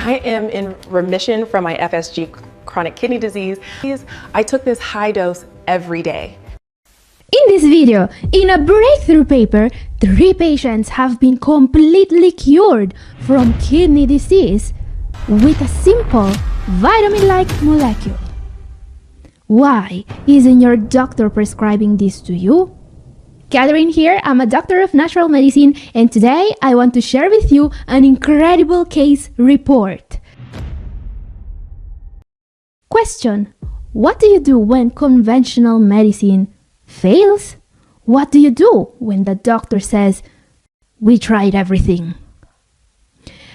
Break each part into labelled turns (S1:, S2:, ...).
S1: I am in remission from my FSG chronic kidney disease. I took this high dose every day.
S2: In this video, in a breakthrough paper, 3 patients have been completely cured from kidney disease with a simple vitamin-like molecule. Why isn't your doctor prescribing this to you? Catherine here, I'm a doctor of natural medicine, and today I want to share with you an incredible case report. Question: what do you do when conventional medicine fails? What do you do when the doctor says, "We tried everything"?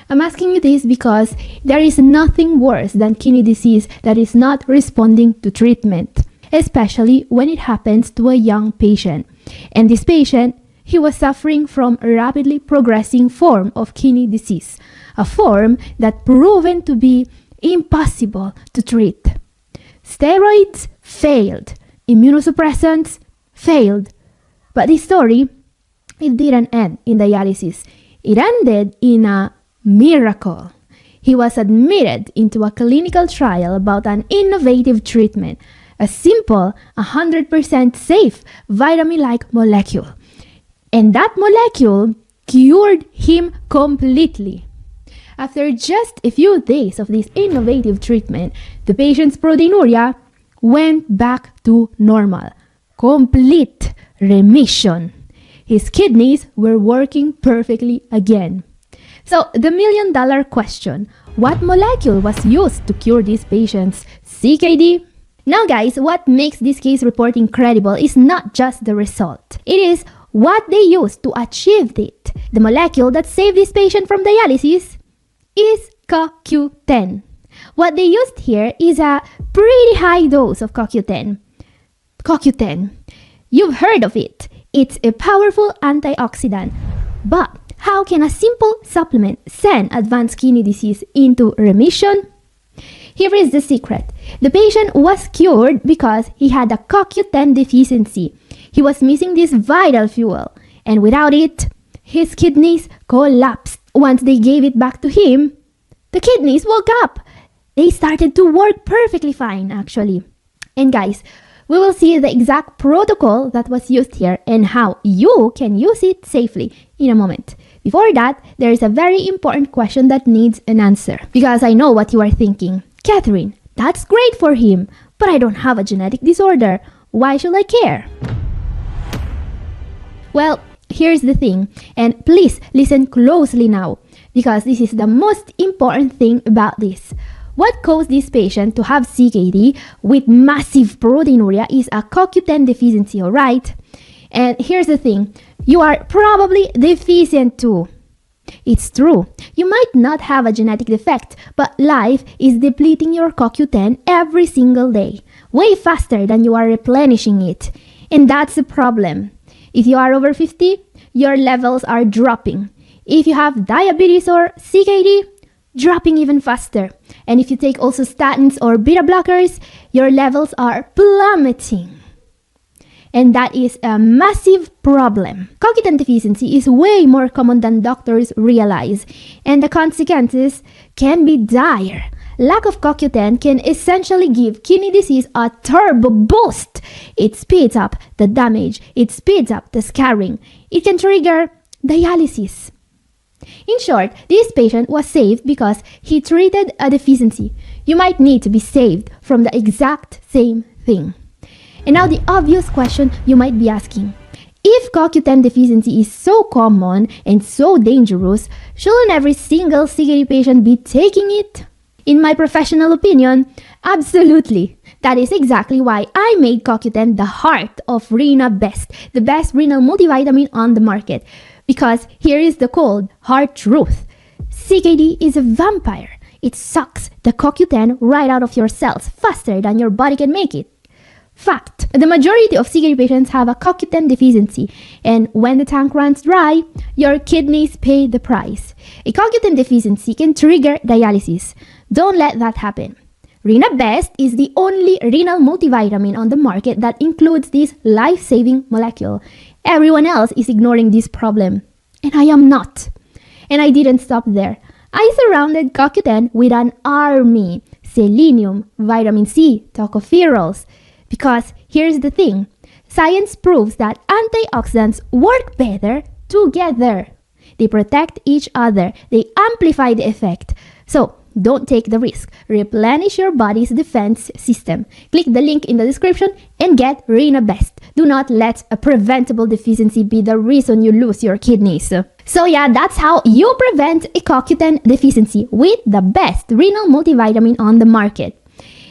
S2: I'm asking you this because there is nothing worse than kidney disease that is not responding to treatment, especially when it happens to a young patient. And this patient, he was suffering from a rapidly progressing form of kidney disease, a form that proven to be impossible to treat. Steroids failed, immunosuppressants failed, but this story, it didn't end in dialysis. It ended in a miracle. He was admitted into a clinical trial about an innovative treatment, a simple, 100% safe vitamin-like molecule. And that molecule cured him completely. After just a few days of this innovative treatment, the patient's proteinuria went back to normal. Complete remission. His kidneys were working perfectly again. So the million-dollar question: what molecule was used to cure this patient's CKD? Now guys, what makes this case report incredible is not just the result. It is what they used to achieve it. The molecule that saved this patient from dialysis is CoQ10. What they used here is a pretty high dose of CoQ10. CoQ10, you've heard of it. It's a powerful antioxidant. But how can a simple supplement send advanced kidney disease into remission? Here is the secret. The patient was cured because he had a CoQ10 deficiency. He was missing this vital fuel, and without it, his kidneys collapsed. Once they gave it back to him, the kidneys woke up. They started to work perfectly fine, actually. And guys, we will see the exact protocol that was used here and how you can use it safely in a moment. Before that, there is a very important question that needs an answer. Because I know what you are thinking. Catherine, that's great for him, but I don't have a genetic disorder. Why should I care? Well, here's the thing, and please listen closely now, because this is the most important thing about this. What caused this patient to have CKD with massive proteinuria is a CoQ10 deficiency, alright? And here's the thing, you are probably deficient too. It's true, you might not have a genetic defect, but life is depleting your CoQ10 every single day, way faster than you are replenishing it. And that's the problem. If you are over 50, your levels are dropping. If you have diabetes or CKD, dropping even faster. And if you take also statins or beta blockers, your levels are plummeting. And that is a massive problem. CoQ10 deficiency is way more common than doctors realize, and the consequences can be dire. Lack of CoQ10 can essentially give kidney disease a turbo boost. It speeds up the damage, it speeds up the scarring. It can trigger dialysis. In short, this patient was saved because he treated a deficiency. You might need to be saved from the exact same thing. And now the obvious question you might be asking: if CoQ10 deficiency is so common and so dangerous, shouldn't every single CKD patient be taking it? In my professional opinion, absolutely. That is exactly why I made CoQ10 the heart of Rena Best, the best renal multivitamin on the market. Because here is the cold, hard truth. CKD is a vampire. It sucks the CoQ10 right out of your cells faster than your body can make it. Fact, the majority of CKD patients have a CoQ10 deficiency, and when the tank runs dry, your kidneys pay the price. A CoQ10 deficiency can trigger dialysis. Don't let that happen. Rena Best is the only renal multivitamin on the market that includes this life-saving molecule. Everyone else is ignoring this problem, and I am not. And I didn't stop there. I surrounded CoQ10 with an army: selenium, vitamin C, tocopherols. Because here's the thing, science proves that antioxidants work better together. They protect each other, they amplify the effect. So don't take the risk. Replenish your body's defense system. Click the link in the description and get RenaBest. Do not let a preventable deficiency be the reason you lose your kidneys. So yeah, that's how you prevent a CoQ10 deficiency with the best renal multivitamin on the market.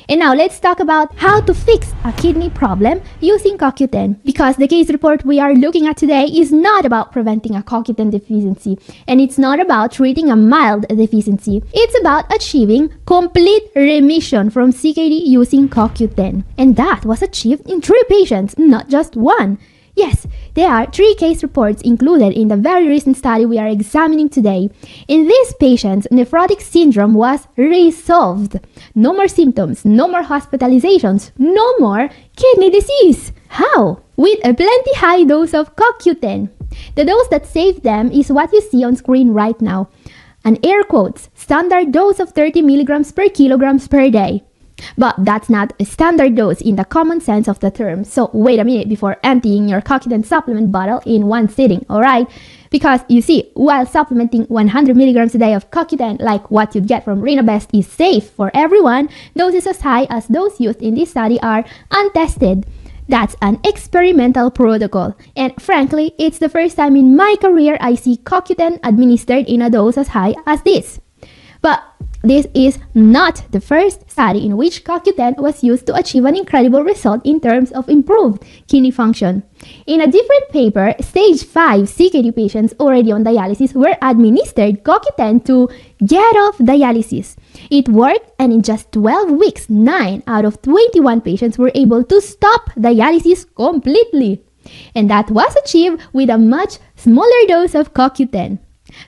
S2: And now let's talk about how to fix a kidney problem using CoQ10, because the case report we are looking at today is not about preventing a CoQ10 deficiency, and it's not about treating a mild deficiency. It's about achieving complete remission from CKD using CoQ10. And that was achieved in 3 patients, not just 1. Yes, there are 3 case reports included in the very recent study we are examining today. In these patients, nephrotic syndrome was resolved. No more symptoms, no more hospitalizations, no more kidney disease. How? With a plenty high dose of CoQ10. The dose that saved them is what you see on screen right now. An air quotes, standard dose of 30 milligrams per kilograms per day. But that's not a standard dose in the common sense of the term. So wait a minute before emptying your CoQ10 supplement bottle in one sitting, alright? Because you see, while supplementing 100 milligrams a day of CoQ10, like what you'd get from RenaBest, is safe for everyone, doses as high as those used in this study are untested. That's an experimental protocol. And frankly, it's the first time in my career I see CoQ10 administered in a dose as high as this. But this is not the first study in which CoQ10 was used to achieve an incredible result in terms of improved kidney function. In a different paper, stage 5 CKD patients already on dialysis were administered CoQ10 to get off dialysis. It worked, and in just 12 weeks, 9 out of 21 patients were able to stop dialysis completely. And that was achieved with a much smaller dose of CoQ10.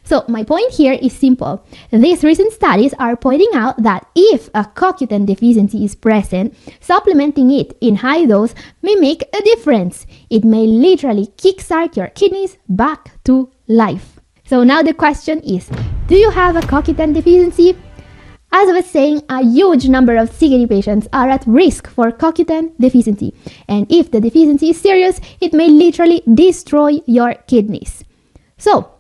S2: So my point here is simple. These recent studies are pointing out that if a CoQ10 deficiency is present, supplementing it in high dose may make a difference. It may literally kickstart your kidneys back to life. So now the question is, do you have a CoQ10 deficiency? As I was saying, a huge number of CKD patients are at risk for CoQ10 deficiency. And if the deficiency is serious, it may literally destroy your kidneys. So,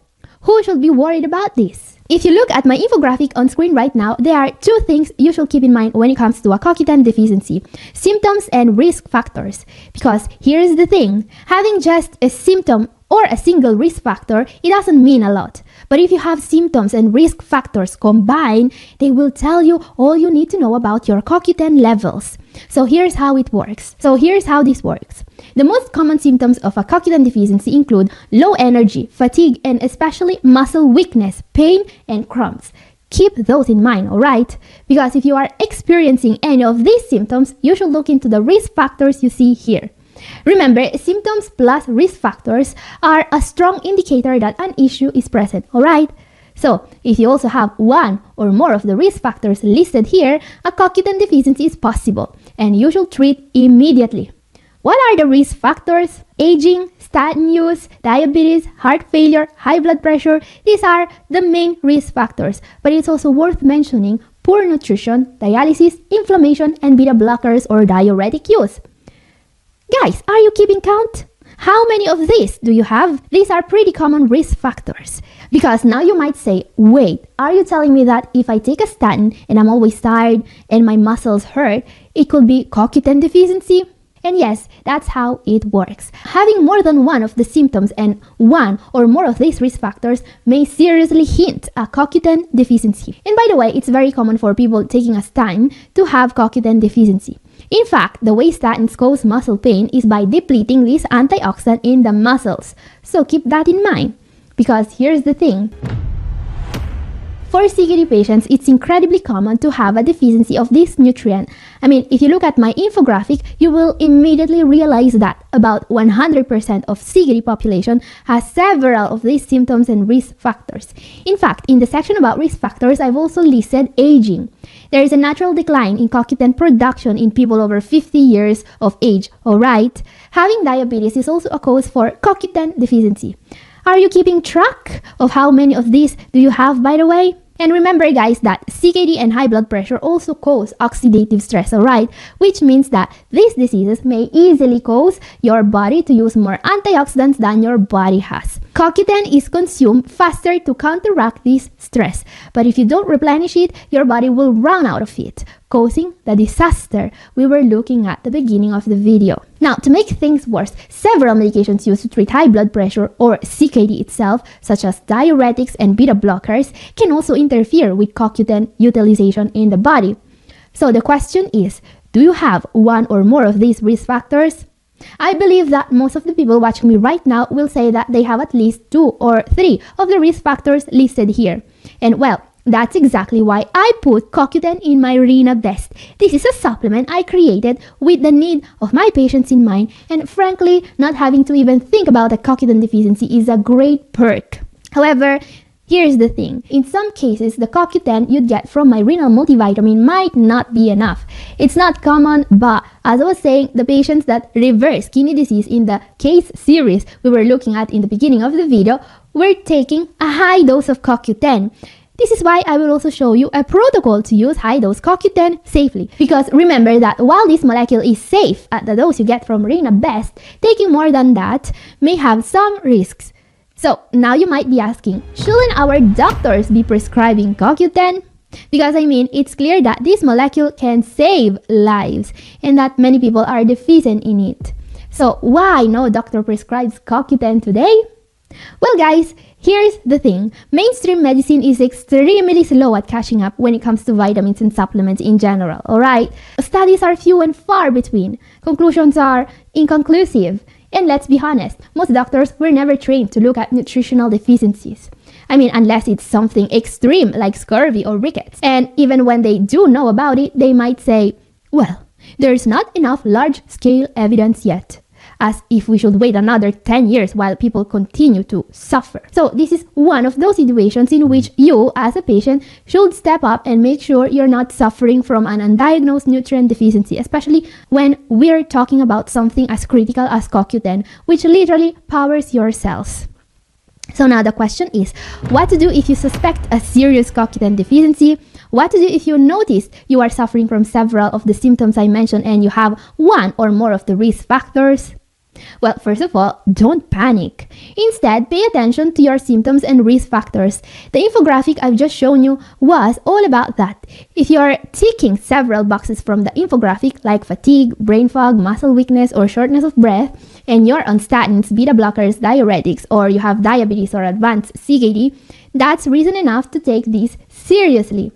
S2: who should be worried about this? If you look at my infographic on screen right now, there are 2 things you should keep in mind when it comes to a CoQ10 deficiency: symptoms and risk factors. Because here's the thing, having just a symptom or a single risk factor, it doesn't mean a lot. But if you have symptoms and risk factors combined, they will tell you all you need to know about your CoQ10 levels. So here's how this works. The most common symptoms of a CoQ10 deficiency include low energy, fatigue, and especially muscle weakness, pain, and cramps. Keep those in mind, alright? Because if you are experiencing any of these symptoms, you should look into the risk factors you see here. Remember, symptoms plus risk factors are a strong indicator that an issue is present, alright? So, if you also have one or more of the risk factors listed here, a CoQ10 deficiency is possible, and you should treat immediately. What are the risk factors? Aging, statin use, diabetes, heart failure, high blood pressure. These are the main risk factors, but it's also worth mentioning poor nutrition, dialysis, inflammation, and beta blockers or diuretic use. Guys, are you keeping count? How many of these do you have? These are pretty common risk factors. Because now you might say, wait, are you telling me that if I take a statin and I'm always tired and my muscles hurt, it could be CoQ10 deficiency? And yes, that's how it works. Having more than one of the symptoms and one or more of these risk factors may seriously hint at CoQ10 deficiency. And by the way, it's very common for people taking a statin to have CoQ10 deficiency. In fact, the way statins cause muscle pain is by depleting this antioxidant in the muscles. So keep that in mind. Because here's the thing. For CKD patients, it's incredibly common to have a deficiency of this nutrient. I mean, if you look at my infographic, you will immediately realize that about 100% of CKD population has several of these symptoms and risk factors. In fact, in the section about risk factors, I've also listed aging. There is a natural decline in CoQ10 production in people over 50 years of age, alright? Having diabetes is also a cause for CoQ10 deficiency. Are you keeping track of how many of these do you have, by the way? And remember guys that CKD and high blood pressure also cause oxidative stress, alright? Which means that these diseases may easily cause your body to use more antioxidants than your body has. CoQ10 is consumed faster to counteract this stress, but if you don't replenish it, your body will run out of it, causing the disaster we were looking at the beginning of the video. Now, to make things worse, several medications used to treat high blood pressure or CKD itself, such as diuretics and beta blockers, can also interfere with CoQ10 utilization in the body. So the question is, do you have one or more of these risk factors? I believe that most of the people watching me right now will say that they have at least 2 or 3 of the risk factors listed here. And well, that's exactly why I put CoQ10 in my Rena Best. This is a supplement I created with the need of my patients in mind, and frankly, not having to even think about a CoQ10 deficiency is a great perk. However, here's the thing. In some cases, the CoQ10 you'd get from my renal multivitamin might not be enough. It's not common, but as I was saying, the patients that reverse kidney disease in the case series we were looking at in the beginning of the video were taking a high dose of CoQ10. This is why I will also show you a protocol to use high-dose CoQ10 safely. Because remember that while this molecule is safe at the dose you get from Rena Best, taking more than that may have some risks. So now you might be asking, shouldn't our doctors be prescribing CoQ10? Because I mean, it's clear that this molecule can save lives and that many people are deficient in it. So why no doctor prescribes CoQ10 today? Well guys, here's the thing. Mainstream medicine is extremely slow at catching up when it comes to vitamins and supplements in general, alright? Studies are few and far between. Conclusions are inconclusive. And let's be honest, most doctors were never trained to look at nutritional deficiencies. I mean, unless it's something extreme like scurvy or rickets. And even when they do know about it, they might say, well, there's not enough large-scale evidence yet. As if we should wait another 10 years while people continue to suffer. So this is one of those situations in which you, as a patient, should step up and make sure you're not suffering from an undiagnosed nutrient deficiency, especially when we're talking about something as critical as CoQ10, which literally powers your cells. So now the question is, what to do if you suspect a serious CoQ10 deficiency? What to do if you notice you are suffering from several of the symptoms I mentioned and you have one or more of the risk factors? Well, first of all, don't panic. Instead, pay attention to your symptoms and risk factors. The infographic I've just shown you was all about that. If you're ticking several boxes from the infographic like fatigue, brain fog, muscle weakness, or shortness of breath, and you're on statins, beta blockers, diuretics, or you have diabetes or advanced CKD, that's reason enough to take this seriously.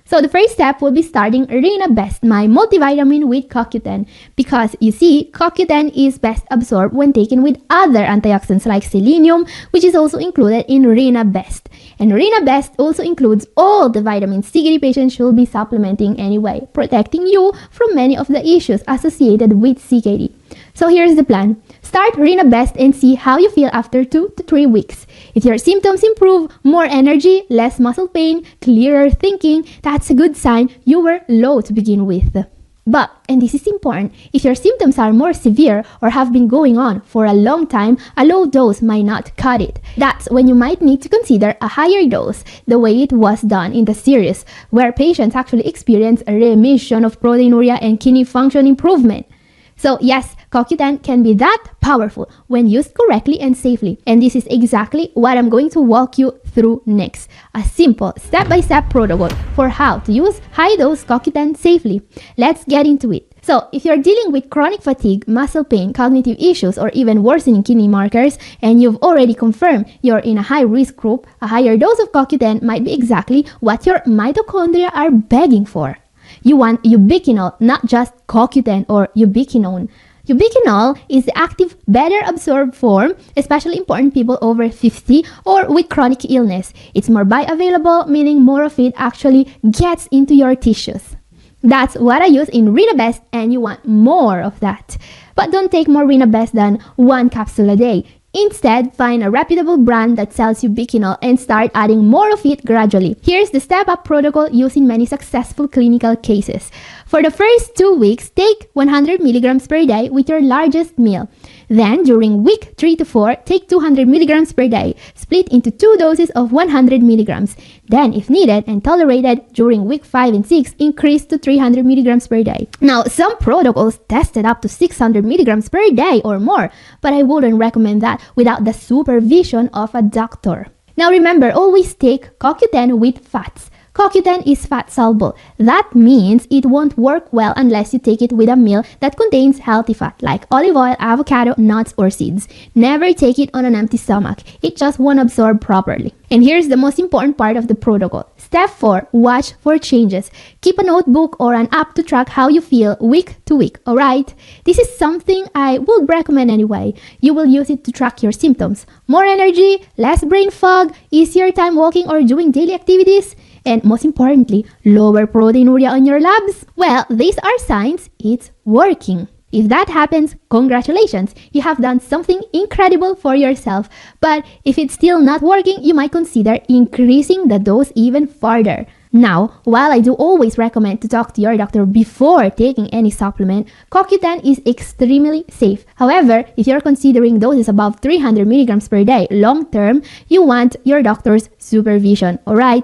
S2: So the first step will be starting Rena Best, my multivitamin with CoQ10, because you see, CoQ10 is best absorbed when taken with other antioxidants like selenium, which is also included in Rena Best. And Rena Best also includes all the vitamins CKD patients should be supplementing anyway, protecting you from many of the issues associated with CKD. So here's the plan. Start Rena Best and see how you feel after 2 to 3 weeks. If your symptoms improve, more energy, less muscle pain, clearer thinking, that's a good sign you were low to begin with. But, and this is important, if your symptoms are more severe or have been going on for a long time, a low dose might not cut it. That's when you might need to consider a higher dose, the way it was done in the series, where patients actually experience a remission of proteinuria and kidney function improvement. So yes, CoQ10 can be that powerful when used correctly and safely. And this is exactly what I'm going to walk you through next. A simple step-by-step protocol for how to use high-dose CoQ10 safely. Let's get into it. So if you're dealing with chronic fatigue, muscle pain, cognitive issues, or even worsening kidney markers, and you've already confirmed you're in a high-risk group, a higher dose of CoQ10 might be exactly what your mitochondria are begging for. You want ubiquinol, not just CoQ10 or ubiquinone. Ubiquinol is the active, better absorbed form, especially important people over 50 or with chronic illness. It's more bioavailable, meaning more of it actually gets into your tissues. That's what I use in Rena Best, and you want more of that. But don't take more Rena Best than 1 capsule a day. Instead, find a reputable brand that sells ubiquinol and start adding more of it gradually. Here's the step-up protocol used in many successful clinical cases. For the first 2 weeks, take 100 milligrams per day with your largest meal. Then, during week 3 to 4, take 200 milligrams per day, split into 2 doses of 100 milligrams. Then, if needed and tolerated, during week 5 and 6, increase to 300 milligrams per day. Now, some protocols tested up to 600 milligrams per day or more, but I wouldn't recommend that without the supervision of a doctor. Now remember, always take CoQ10 with fats. CoQ10 is fat soluble. That means it won't work well unless you take it with a meal that contains healthy fat like olive oil, avocado, nuts, or seeds. Never take it on an empty stomach. It just won't absorb properly. And here's the most important part of the protocol. Step 4. Watch for changes. Keep a notebook or an app to track how you feel week to week, alright? This is something I would recommend anyway. You will use it to track your symptoms. More energy, less brain fog, easier time walking or doing daily activities, and most importantly, lower proteinuria on your labs. Well, these are signs it's working. If that happens, congratulations, you have done something incredible for yourself. But if it's still not working, you might consider increasing the dose even further. Now, while I do always recommend to talk to your doctor before taking any supplement, CoQ10 is extremely safe. However, if you're considering doses above 300 milligrams per day long term, you want your doctor's supervision, alright?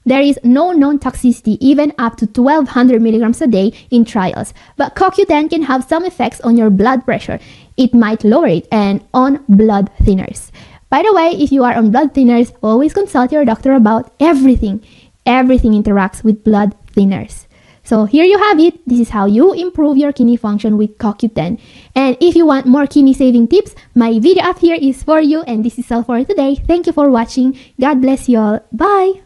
S2: There is no known toxicity even up to 1200 milligrams a day in trials, but CoQ10 can have some effects on your blood pressure. It might lower it and on blood thinners. By the way, if you are on blood thinners, always consult your doctor about everything. Everything interacts with blood thinners. So here you have it. This is how you improve your kidney function with CoQ10. And if you want more kidney saving tips, my video up here is for you. And this is all for today. Thank you for watching. God bless you all. Bye!